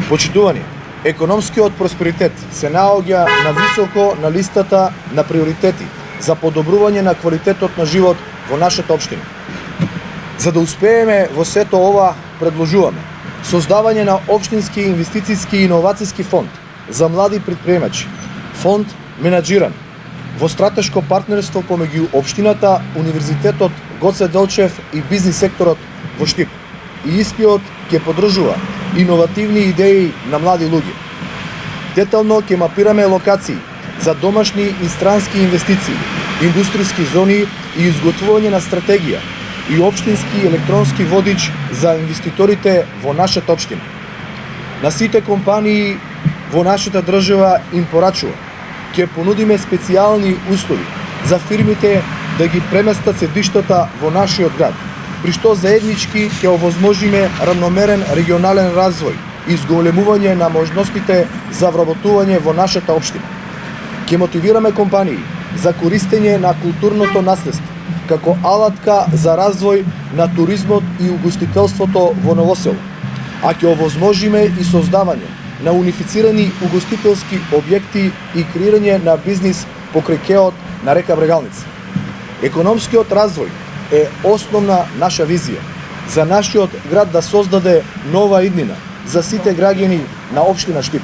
Почитувани, економскиот просперитет се наоѓа на високо на листата на приоритети за подобрување на квалитетот на живот во нашата општина. За да успееме во сето ова, предложуваме создавање на општински инвестицијски и иновацијски фонд за млади предприемачи, фонд менаџиран во стратешко партнерство помеѓу општината, Универзитетот Гоце Делчев и бизнис секторот во Штип. И истиот ќе поддржува иновативни идеи на млади луѓе. Детално ќе мапираме локации за домашни и странски инвестиции, индустријски зони и изготвување на стратегија и општински електронски водич за инвеститорите во нашата општина. На сите компании во нашата држава им порачува. Ќе понудиме специјални услови за фирмите да ги преместат седиштата во нашиот град, при што заеднички ќе овозможиме равномерен регионален развој и зголемување на можностите за вработување во нашата општина. Ќе мотивираме компании за користење на културното наследство како алатка за развој на туризмот и угостителството во Новосело, а ќе овозможиме и создавање на унифицирани угостителски објекти и креирање на бизнис покрај кеот на река Брегалница. Економскиот развој е основна наша визија за нашиот град да создаде нова иднина за сите граѓани на општина Штип.